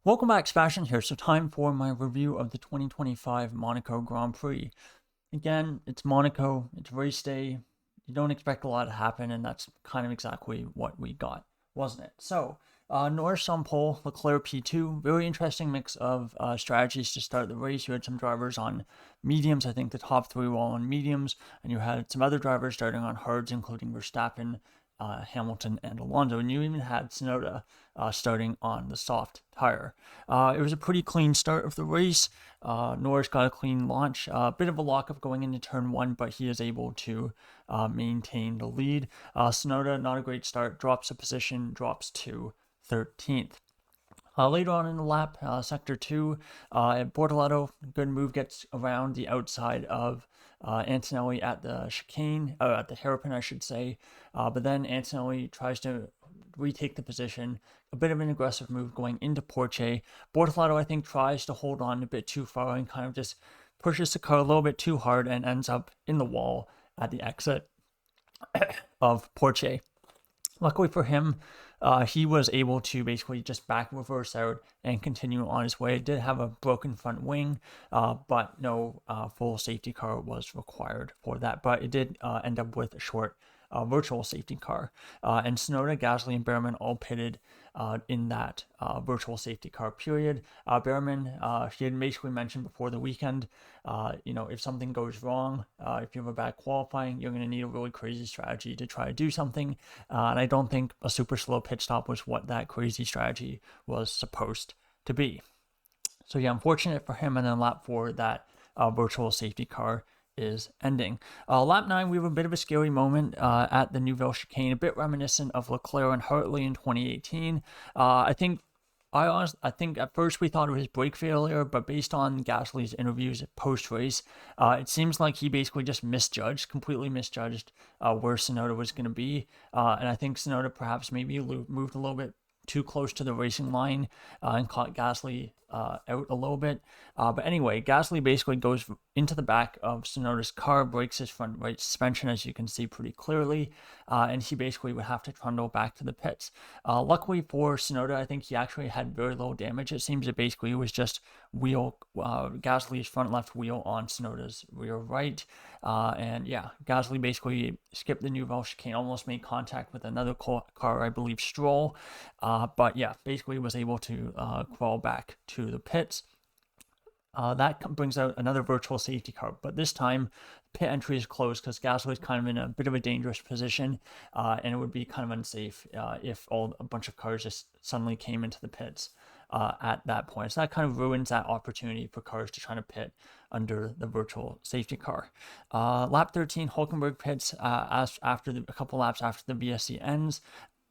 Welcome back, Sebastian here. So time for my review of the 2025 Monaco Grand Prix. Again, it's Monaco, it's race day. You don't expect a lot to happen, and that's kind of exactly what we got, wasn't it? So, Norris on pole, Leclerc P2. Very interesting mix of strategies to start the race. You had some drivers on mediums. I think the top three were all on mediums, and you had some other drivers starting on hards, including Verstappen, Hamilton, and Alonso. And you even had Tsunoda starting on the soft tire. It was a pretty clean start of the race. Norris got a clean launch, a bit of a lockup going into turn one, but he is able to maintain the lead. Tsunoda, not a great start, drops a position, drops to 13th. Later on in the lap, sector 2, Bortoleto, good move, gets around the outside of Antonelli at the chicane, at the hairpin, I should say. But then Antonelli tries to retake the position. A bit of an aggressive move going into Porche. Bortoleto, I think, tries to hold on a bit too far and kind of just pushes the car a little bit too hard and ends up in the wall at the exit of Porche. Luckily for him, he was able to basically just back reverse out and continue on his way. It did have a broken front wing, but no full safety car was required for that. But it did end up with a short virtual safety car. And Tsunoda, Gasly, and Behrman all pitted in that virtual safety car period. Behrman, he had basically mentioned before the weekend, if something goes wrong, if you have a bad qualifying, you're going to need a really crazy strategy to try to do something. And I don't think a super slow pit stop was what that crazy strategy was supposed to be. So yeah, unfortunate for him. And then lap 4, that virtual safety car is ending. Lap 9, we have a bit of a scary moment at the Nouvelle chicane, a bit reminiscent of Leclerc and Hartley in 2018. I think at first we thought it was brake failure, but based on Gasly's interviews post-race, it seems like he basically just completely misjudged where Tsunoda was going to be. And I think Tsunoda perhaps maybe moved a little bit too close to the racing line and caught Gasly out a little bit. But anyway, Gasly basically goes into the back of Tsunoda's car, breaks his front right suspension, as you can see pretty clearly, and he basically would have to trundle back to the pits. Luckily for Tsunoda, I think he actually had very low damage. It seems it basically was just Gasly's front left wheel on Tsunoda's rear right. And yeah, Gasly basically skipped the Nouvelle chicane, almost made contact with another car, I believe Stroll. But yeah, basically was able to crawl back to the pits. That brings out another virtual safety car, but this time pit entry is closed because Gasly is kind of in a bit of a dangerous position, and it would be kind of unsafe if a bunch of cars just suddenly came into the pits at that point. So that kind of ruins that opportunity for cars to try to pit under the virtual safety car. Lap 13, Hulkenberg pits after a couple laps after the VSC ends.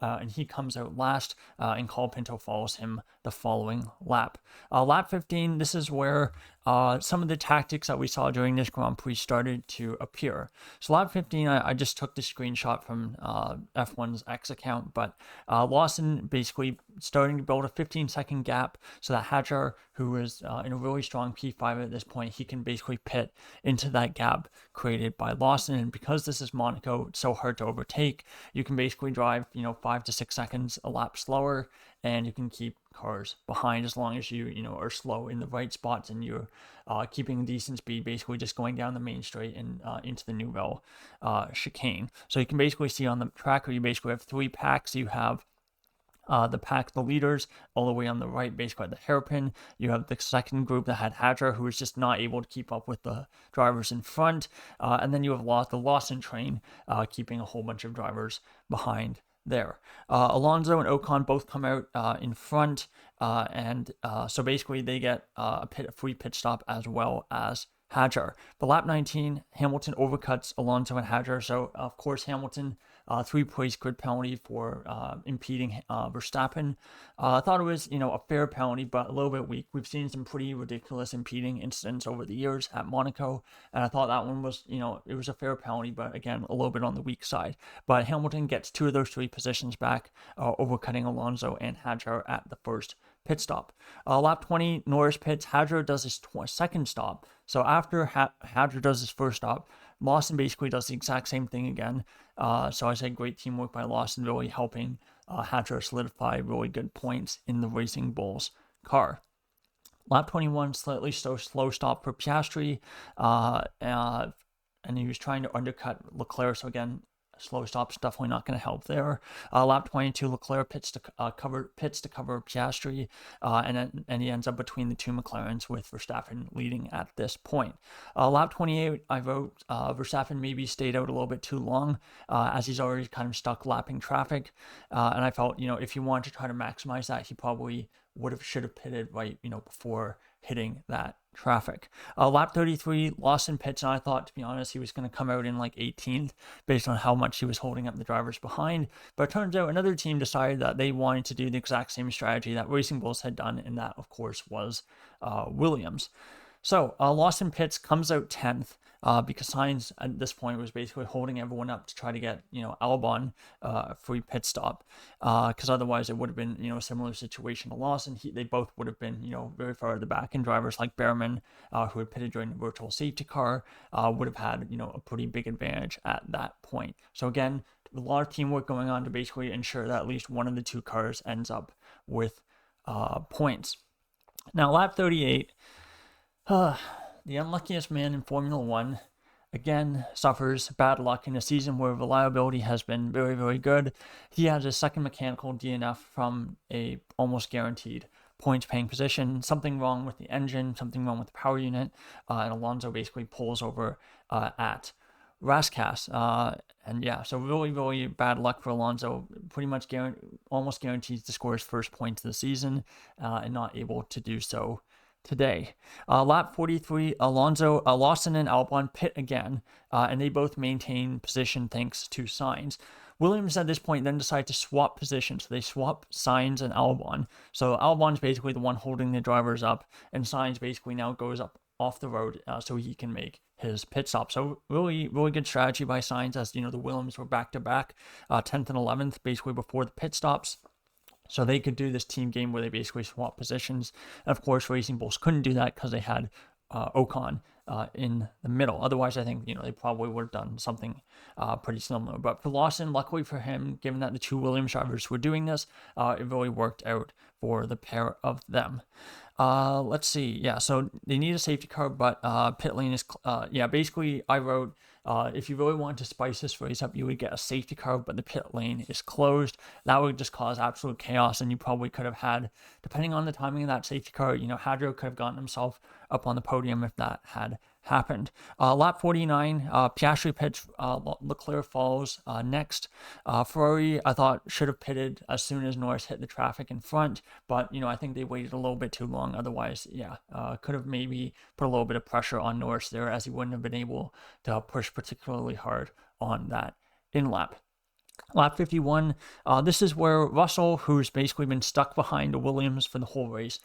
And he comes out last, and Colapinto follows him the following lap. Lap 15, this is where some of the tactics that we saw during this Grand Prix started to appear. So lap 15, I just took the screenshot from F1's X account, but Lawson basically starting to build a 15-second gap so that Hadjar, who was in a really strong P5 at this point, he can basically pit into that gap created by Lawson. And because this is Monaco, it's so hard to overtake, you can basically drive, 5 to 6 seconds a lap slower, and you can keep cars behind as long as you are slow in the right spots and you're keeping decent speed, basically just going down the main straight and into the Nouvelle chicane. So you can basically see on the tracker, you basically have 3 packs. You have the leaders all the way on the right, basically at the hairpin. You have the second group that had Hadjar, who was just not able to keep up with the drivers in front. And then you have the Lawson train keeping a whole bunch of drivers behind there. Alonso and Ocon both come out in front, and so basically they get a free pit stop as well as Hadjar. But lap 19, Hamilton overcuts Alonso and Hadjar. So of course Hamilton 3-place grid penalty for impeding Verstappen. I thought it was a fair penalty, but a little bit weak. We've seen some pretty ridiculous impeding incidents over the years at Monaco, and I thought that one was it was a fair penalty, but again a little bit on the weak side. But Hamilton gets 2 of those 3 positions back, overcutting Alonso and Hadjar at the first pit stop. Lap 20, Norris pits. Hadjar does his second stop. So after Hadjar does his first stop, Lawson basically does the exact same thing again. So I said great teamwork by Lawson, really helping Hadjar solidify really good points in the Racing Bulls car. Lap 21, slightly slow stop for Piastri, and he was trying to undercut Leclerc. So again, slow stop's definitely not going to help there. Lap 22, Leclerc pits to cover Piastri, and he ends up between the two McLarens with Verstappen leading at this point. Lap 28, I wrote Verstappen maybe stayed out a little bit too long, as he's already kind of stuck lapping traffic, and I felt, if he wanted to try to maximize that, he probably should have pitted right, before hitting that traffic. Lap 33, Lawson pits, and I thought, to be honest, he was going to come out in like 18th based on how much he was holding up the drivers behind. But it turns out another team decided that they wanted to do the exact same strategy that Racing Bulls had done, and that, of course, was Williams. So Lawson pits, comes out 10th. Because Sainz at this point was basically holding everyone up to try to get, Albon free pit stop, because otherwise it would have been, a similar situation to Lawson. They both would have been, very far at the back, and drivers like Behrman, who had pitted during the virtual safety car, would have had, a pretty big advantage at that point. So again, a lot of teamwork going on to basically ensure that at least one of the two cars ends up with points. Now, lap 38, the unluckiest man in Formula One, again, suffers bad luck in a season where reliability has been very, very good. He has his second mechanical DNF from a almost guaranteed points-paying position. Something wrong with the engine, something wrong with the power unit, and Alonso basically pulls over at Rascasse. And yeah, so really, really bad luck for Alonso. Pretty much almost guarantees to score his first points of the season, and not able to do so today. Lap 43, Lawson and Albon pit again, and they both maintain position thanks to Sainz. Williams at this point then decided to swap positions. So they swap Sainz and Albon. So Albon's basically the one holding the drivers up, and Sainz basically now goes up off the road so he can make his pit stop. So really, really good strategy by Sainz, as the Williams were back to back, 10th and 11th, basically before the pit stops. So they could do this team game where they basically swap positions. And of course, Racing Bulls couldn't do that because they had Ocon in the middle. Otherwise, I think, they probably would have done something pretty similar. But for Lawson, luckily for him, given that the two Williams drivers were doing this, it really worked out for the pair of them. Let's see. Yeah, so they need a safety car, but pit lane is, basically I wrote, if you really want to spice this race up, you would get a safety car, but the pit lane is closed. That would just cause absolute chaos, and you probably could have had, depending on the timing of that safety car, Hadro could have gotten himself up on the podium if that had happened. Lap 49, Piastri pits, Leclerc follows next. Ferrari, I thought, should have pitted as soon as Norris hit the traffic in front, but, I think they waited a little bit too long. Otherwise, could have maybe put a little bit of pressure on Norris there, as he wouldn't have been able to push particularly hard on that in-lap. Lap 51, this is where Russell, who's basically been stuck behind Williams for the whole race,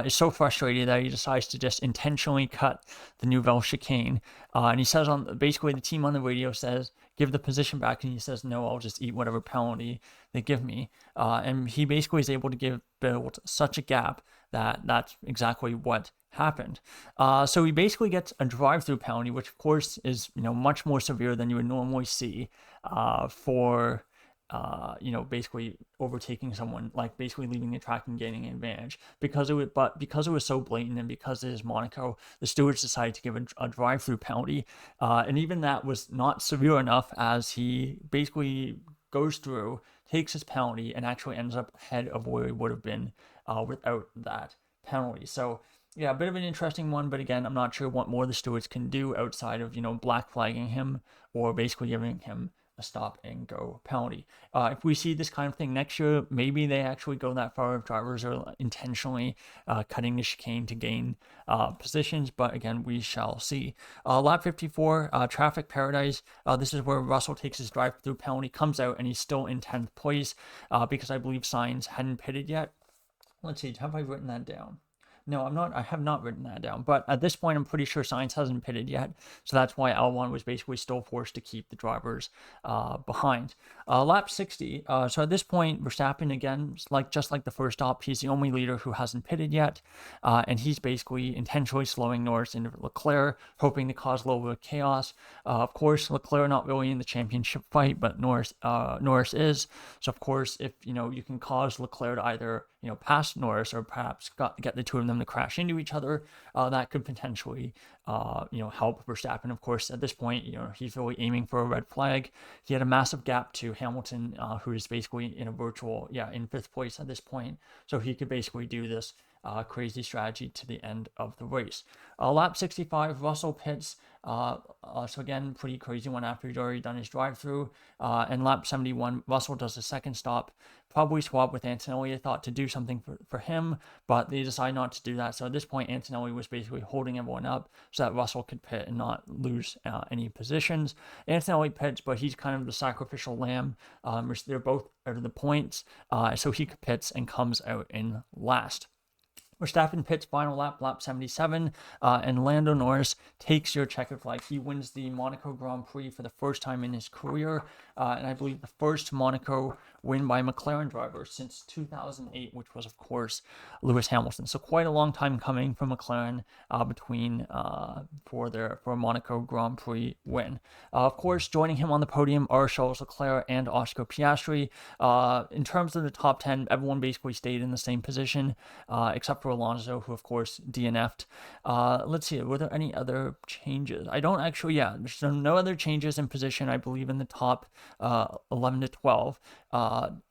is so frustrated that he decides to just intentionally cut the Nouvelle chicane. And he says, basically the team on the radio says, give the position back, and he says, no, I'll just eat whatever penalty they give me. And he basically is able to build such a gap that that's exactly what happened. So he basically gets a drive-through penalty, which of course is much more severe than you would normally see for basically overtaking someone, like basically leaving the track and gaining an advantage. Because it was so blatant, and because it is Monaco, the stewards decided to give a drive-through penalty, and even that was not severe enough, as he basically goes through, takes his penalty, and actually ends up ahead of where he would have been without that penalty. So yeah, a bit of an interesting one, but again, I'm not sure what more the stewards can do outside of, black flagging him or basically giving him a stop and go penalty. If we see this kind of thing next year, maybe they actually go that far if drivers are intentionally cutting the chicane to gain positions, but again, we shall see. Lap 54, traffic paradise. This is where Russell takes his drive-through penalty, comes out, and he's still in 10th place because I believe Sainz hadn't pitted yet. Let's see, have I written that down? No, I'm not. I have not written that down. But at this point, I'm pretty sure Sainz hasn't pitted yet. So that's why L1 was basically still forced to keep the drivers behind. Lap 60. So at this point, Verstappen, again, just like the first stop, he's the only leader who hasn't pitted yet. And he's basically intentionally slowing Norris into Leclerc, hoping to cause a little bit of chaos. Of course, Leclerc not really in the championship fight, but Norris is. So of course, if you can cause Leclerc to either past Norris, or perhaps get the two of them to crash into each other, that could potentially, help Verstappen. Of course, at this point, he's really aiming for a red flag. He had a massive gap to Hamilton, who is basically in a virtual, in fifth place at this point. So he could basically do this crazy strategy to the end of the race. Lap 65, Russell pits. So again, pretty crazy one after he'd already done his drive-through. And lap 71, Russell does a second stop. Probably swap with Antonelli. I thought to do something for him, but they decided not to do that. So at this point, Antonelli was basically holding everyone up so that Russell could pit and not lose any positions. Antonelli pits, but he's kind of the sacrificial lamb. They're both out of the points, so he pits and comes out in last. Verstappen pits final lap, lap 77, and Lando Norris takes your checkered flag. He wins the Monaco Grand Prix for the first time in his career, and I believe the first Monaco win by a McLaren driver since 2008, which was, of course, Lewis Hamilton. So quite a long time coming for McLaren for a Monaco Grand Prix win. Of course, joining him on the podium are Charles Leclerc and Oscar Piastri. In terms of the top 10, everyone basically stayed in the same position, except for Alonso, who of course DNF'd. Let's see, were there any other changes? I don't actually, there's no other changes in position, I believe, in the top 11 to 12,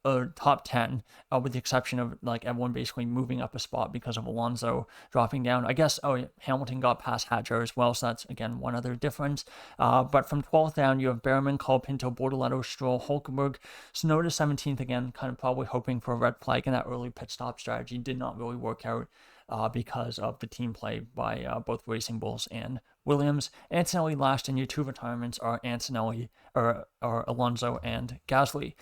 or top 10, with the exception of like everyone basically moving up a spot because of Alonso dropping down. I guess, Hamilton got past Hadjar as well, so that's again one other difference. But from 12th down, you have Behrman, Colapinto, Bortoleto, Stroll, Hulkenberg, Tsunoda 17th again, kind of probably hoping for a red flag, and that early pit stop strategy did not really work out because of the team play by both Racing Bulls and Williams. Antonelli last, and your two retirements are Alonso and Gasly.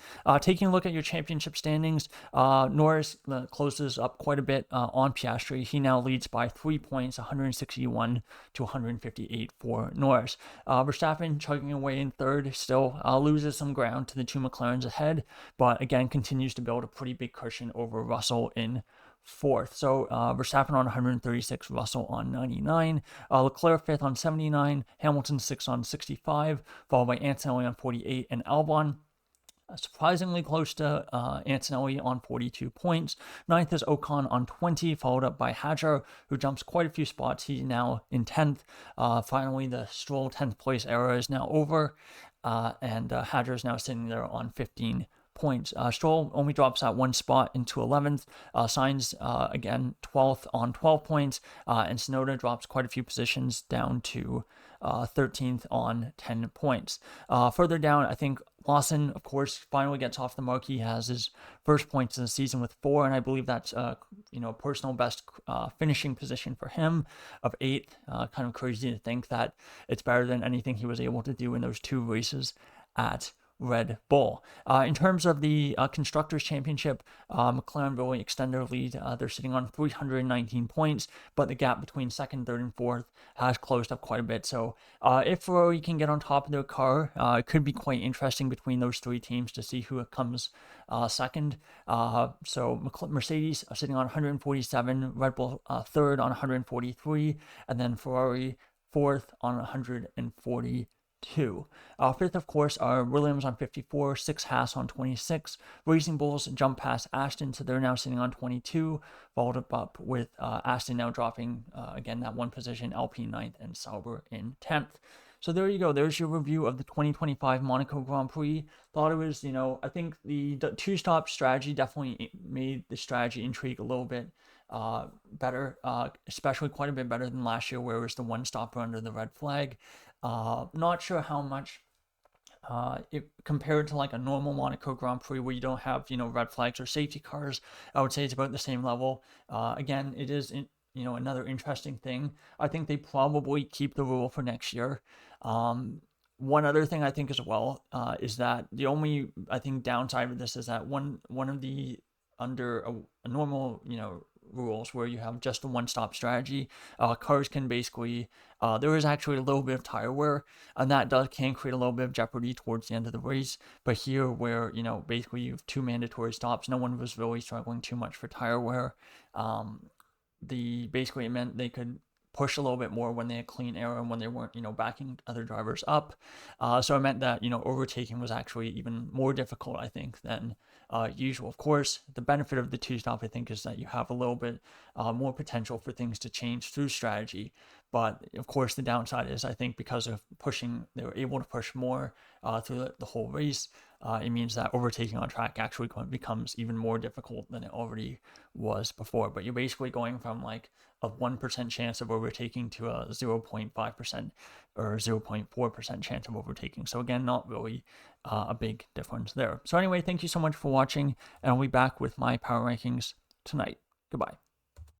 Taking a look at your championship standings, Norris closes up quite a bit on Piastri. He now leads by 3 points, 161 to 158 for Norris. Verstappen chugging away in third, still loses some ground to the two McLarens ahead, but again continues to build a pretty big cushion over Russell in fourth. So Verstappen on 136, Russell on 99, Leclerc fifth on 79, Hamilton sixth on 65, followed by Antonelli on 48 and Albon surprisingly close to Antonelli on 42 points. Ninth is Ocon on 20, followed up by Hadjar, who jumps quite a few spots. He's now in 10th. Finally, the Stroll 10th place era is now over, and Hadjar is now sitting there on 15 points. Stroll only drops out one spot into 11th. Sainz again 12th on 12 points, and Tsunoda drops quite a few positions down to 13th on 10 points. Further down, I think Lawson, of course, finally gets off the mark. He has his first points of the season with 4, and I believe that's personal best finishing position for him of 8th. Kind of crazy to think that it's better than anything he was able to do in those 2 races at Red Bull. In terms of the Constructors' Championship, McLaren really extend their lead. They're sitting on 319 points, but the gap between second, third, and fourth has closed up quite a bit. So if Ferrari can get on top of their car, it could be quite interesting between those 3 teams to see who comes second. So Mercedes are sitting on 147, Red Bull third on 143, and then Ferrari fourth on 142. Fifth, of course, are Williams on 54, 6 Haas on 26. Racing Bulls jump past Aston, so they're now sitting on 22, followed up with Aston now dropping, again, that one position, Alpine 9th, and Sauber in 10th. So there you go. There's your review of the 2025 Monaco Grand Prix. Thought it was, I think the 2-stop strategy definitely made the strategy intrigue a little bit better, especially quite a bit better than last year, where it was the 1-stopper under the red flag. Not sure how much it compared to like a normal Monaco Grand Prix where you don't have red flags or safety cars. I would say it's about the same level. Again, it is another interesting thing. I think they probably keep the rule for next year. One other thing I think as well is that the only downside of this is that one of the under a normal rules where you have just a 1-stop strategy, cars can basically there is actually a little bit of tire wear, and that can create a little bit of jeopardy towards the end of the race. But here, where basically you have 2 mandatory stops, no one was really struggling too much for tire wear. Basically it meant they could push a little bit more when they had clean air and when they weren't, backing other drivers up. So it meant that, overtaking was actually even more difficult, I think, than usual. Of course, the benefit of the two-stop, I think, is that you have a little bit more potential for things to change through strategy. But of course, the downside is, I think, because of pushing, they were able to push more through the whole race. It means that overtaking on track actually becomes even more difficult than it already was before. But you're basically going from like a 1% chance of overtaking to a 0.5% or 0.4% chance of overtaking. So again, not really a big difference there. So anyway, thank you so much for watching, and I'll be back with my power rankings tonight. Goodbye.